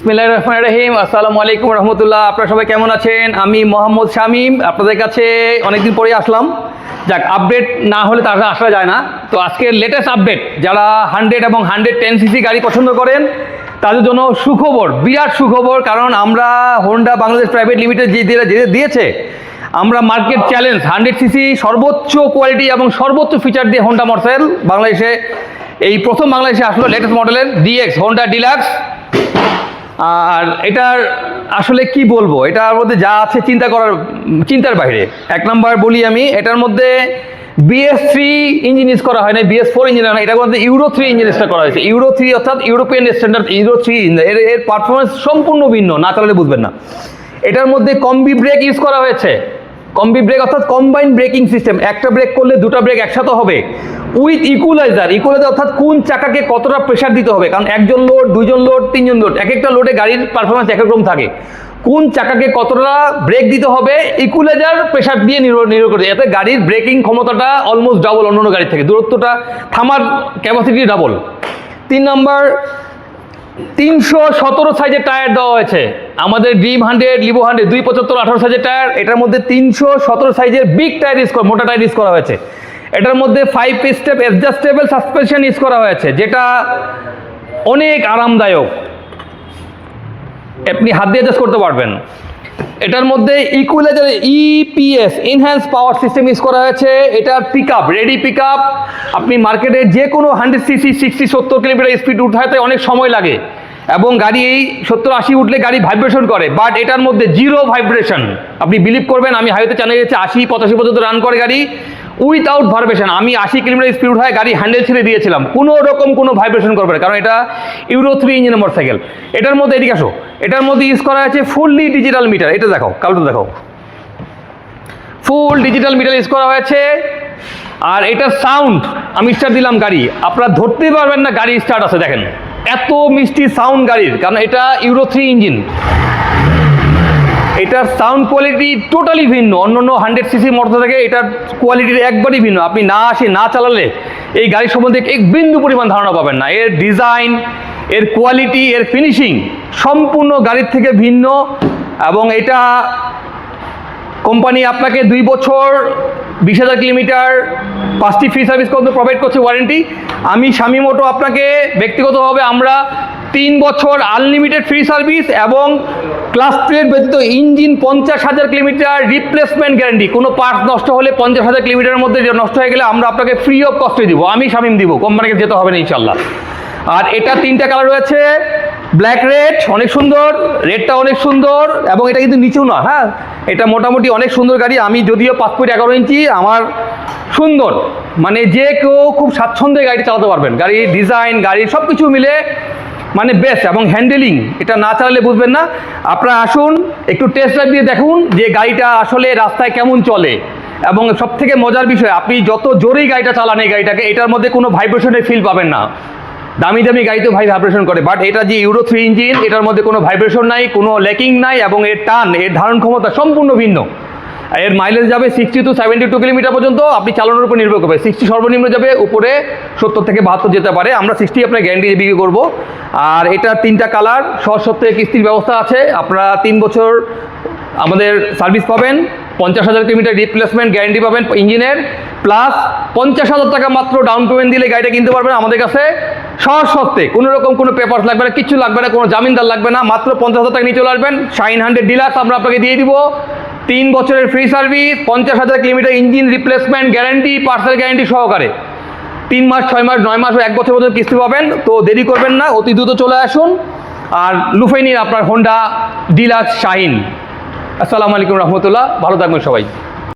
বিসমিল্লাহির রহমানির রহিম। আসসালামু আলাইকুম রহমতুল্লাহ। আপনারা সবাই কেমন আছেন? আমি মোহাম্মদ শামীম আপনাদের কাছে অনেকদিন পরে আসলাম। যাক, আপডেট না হলে তারা আসা যায় না। তো আজকে লেটেস্ট আপডেট, যারা 100 এবং 110 সিসি গাড়ি পছন্দ করেন তাদের জন্য সুখবর, বিরাট সুখবর। কারণ আমরা হোন্ডা বাংলাদেশ প্রাইভেট লিমিটেড যে দিয়েছে, আমরা মার্কেট চ্যালেঞ্জ 100 সিসি সর্বোচ্চ কোয়ালিটি এবং সর্বোচ্চ ফিচার দিয়ে হোন্ডা মোটরসাইকেল বাংলাদেশে এই প্রথম বাংলাদেশে আসলো লেটেস্ট মডেলের ডিএক্স হোন্ডা ডিলাক্স। আর এটার আসলে কি বলবো, এটার মধ্যে যা আছে চিন্তার বাইরে। এক নাম্বার বলি আমি, এটার মধ্যে BS3 ইঞ্জিন ইউজ করা হয় না, BS4 ইঞ্জিন হয় না, এটার মধ্যে ইউরো 3 ইঞ্জিন ইউজ করা হয়েছে। ইউরো 3 অর্থাৎ ইউরোপিয়ান স্ট্যান্ডার্ড ইউরো 3 ইঞ্জিন। এর পারফরমেন্স সম্পূর্ণ ভিন্ন, না চালালে বুঝবেন না। এটার মধ্যে কম্বি ব্রেক ইউজ করা হয়েছে। কম্বি ব্রেক অর্থাৎ কম্বাইন ব্রেকিং সিস্টেম, একটা ব্রেক করলে দুটো ব্রেক একসাথে হবে উইথ ইকুয়ালাইজার অর্থাৎ কোন চাকাকে কতটা প্রেশার দিতে হবে। কারণ একজন লোড, দুইজন লোড, তিনজন লোড, এক একটা লোডে গাড়ির পারফরমেন্স এক এক রকম থাকে। কোন চাকাকে কতটা ব্রেক দিতে হবে ইকুয়ালাইজার প্রেশার দিয়ে নির্ভর করে, এতে গাড়ির ব্রেকিং ক্ষমতাটা অলমোস্ট ডাবল অন্যান্য গাড়ির থেকে, দূরত্বটা থামার ক্যাপাসিটি ডাবল। 3 নম্বর 317 সাইজের টায়ার দেওয়া হয়েছে। আমাদের ড্রিম 100, লিভো 100 275 18 সাইজের টায়ার, এটার মধ্যে 317 সাইজের বিগ টায়ার মোটা টায়ার ইউজ করা হয়েছে। এটার মধ্যে 5 স্টেপ অ্যাডজাস্টেবল সাসপেনশন ইউজ করা হয়েছে, যেটা অনেক আরামদায়ক, আপনি হাত দিয়ে অ্যাডজাস্ট করতে পারবেন। এটার মধ্যে equaliser EPS enhance power system use করা হয়েছে। এটার পিকআপ রেডি পিকআপ, আপনি মার্কেটে যে কোনো 100 সিসি 60-70 কিলোমিটার স্পিড উঠাতে অনেক সময় লাগে এবং গাড়ি এই 70-80 উঠলে গাড়ি ভাইব্রেশন করে, বাট এটার মধ্যে জিরো ভাইব্রেশন। আপনি বিলিভ করবেন, আমি হাইওয়েতে চালিয়ে যাচ্ছি 80-85 পর্যন্ত রান করে গাড়ি উইথাউট ভাইব্রেশন। আমি 80 কিলোমিটার স্পিড উঠায় গাড়ি হ্যান্ডেল ছেড়ে দিয়েছিলাম, কোনো রকম কোনো ভাইব্রেশন করবে না, কারণ এটা ইউরো 3 ইঞ্জিনের মোটরসাইকেল। এটার মধ্যে এদিকে আসো, এটার মধ্যে ইউজ করা আছে ফুললি ডিজিটাল মিটার। এটা দেখাও, কালটা দেখাও, ফুল ডিজিটাল মিটার ইউজ করা হয়েছে। আর এটার সাউন্ড, আমি স্টার্ট দিলাম গাড়ি, আপনারা ধরতেই পারবেন না গাড়ি স্টার্ট আছে। দেখেন এত মিষ্টি সাউন্ড গাড়ির, কারণ এটা ইউরো 3 ইঞ্জিন। এটার সাউন্ড কোয়ালিটি টোটালি ভিন্ন, অন্যান্য 100 সিসি মোটর থেকে এটার কোয়ালিটির একবারই ভিন্ন। আপনি না চালালে এই গাড়ির সম্বন্ধে এক বিন্দু পরিমাণ ধারণা পাবেন না। এর ডিজাইন, এর কোয়ালিটি, এর ফিনিশিং সম্পূর্ণ গাড়ির থেকে ভিন্ন। এবং এটা কোম্পানি আপনাকে 2 বছর 20,000 কিলোমিটার 5টি ফ্রি সার্ভিস প্রোভাইড করছে ওয়ারেন্টি। আমি শামীম অটো আপনাকে ব্যক্তিগতভাবে আমরা 3 বছর আনলিমিটেড ফ্রি সার্ভিস এবং ক্লাস প্লেট ব্যতীত ইঞ্জিন 50,000 কিলোমিটার রিপ্লেসমেন্ট গ্যারান্টি। কোনো পার্ট নষ্ট হলে 50,000 কিলোমিটারের মধ্যে নষ্ট হয়ে গেলে আমরা আপনাকে ফ্রি অফ কস্টে দিব, আমি শামীম দিব, কোম্পানিকে যেতে হবে না ইনশাল্লাহ। আর এটা 3টা কালার রয়েছে, ব্ল্যাক রেড অনেক সুন্দর, রেডটা অনেক সুন্দর, এবং এটা কিন্তু নিচেও না, হ্যাঁ এটা মোটামুটি অনেক সুন্দর গাড়ি। আমি যদিও 5 ফুট 11 ইঞ্চি, আমার সুন্দর, মানে যে কেউ খুব স্বাচ্ছন্দ্যে গাড়ি চালাতে পারবেন। গাড়ির ডিজাইন, গাড়ির সব কিছু মিলে মানে বেস্ট। এবং হ্যান্ডেলিং এটা না চালালে বুঝবেন না। আপনারা আসুন একটু টেস্ট ড্রাইভ দিয়ে দেখুন যে গাড়িটা আসলে রাস্তায় কেমন চলে। এবং সব থেকে মজার বিষয়, আপনি যত জোরেই গাড়িটা চালান এই গাড়িটাকে, এটার মধ্যে কোনো ভাইব্রেশনের ফিল পাবেন না। দামি গাড়িতেও ভাইব্রেশন করে, বাট এটা যে ইউরো 3 ইঞ্জিন, এটার মধ্যে কোনো ভাইব্রেশন নাই, কোনো ল্যাকিং নাই, এবং এর টান, এর ধারণ ক্ষমতা সম্পূর্ণ ভিন্ন। এর মাইলেজ যাবে 60-72 কিলোমিটার পর্যন্ত, আপনি চালানোর উপর নির্ভর করবে। 60 সর্বনিম্ন যাবে, উপরে 70 থেকে 72 যেতে পারে। আমরা 60 আপনার গ্যারান্টি দিয়ে বিক্রি করবো। আর এটা 3টা কালার, সহজ কিস্তির ব্যবস্থা আছে। আপনারা 3 বছর আমাদের সার্ভিস পাবেন, 50,000 কিলোমিটার রিপ্লেসমেন্ট গ্যারান্টি পাবেন ইঞ্জিনের, প্লাস 50,000 টাকা মাত্র ডাউন পেমেন্ট দিলে গাড়িটা কিনতে পারবেন আমাদের কাছে সহজ শর্তে। কোনো রকম কোনো পেপারস লাগবে না, কিচ্ছু লাগবে না, কোনো জামিনদার লাগবে না, মাত্র 50,000 টাকা নিয়ে চলে আসবেন। শাইন 100 ডিলাক্স আমরা আপনাকে দিয়ে দিব 3 বছরের free service, 50,000 kilometre engine replacement guarantee, parcel guarantee সহকারে। 3 মাস, 6 মাস, 9 মাস, 1 বছর পর্যন্ত কিস্তি পাবেন। তো দেরি করবেন না, অতি দ্রুত চলে আসুন আর লুফে নিন আপনার হোন্ডা ডিলাক্স শাইন। আসসালামু আলাইকুম রহমতুল্লাহ, ভালো থাকবেন সবাই।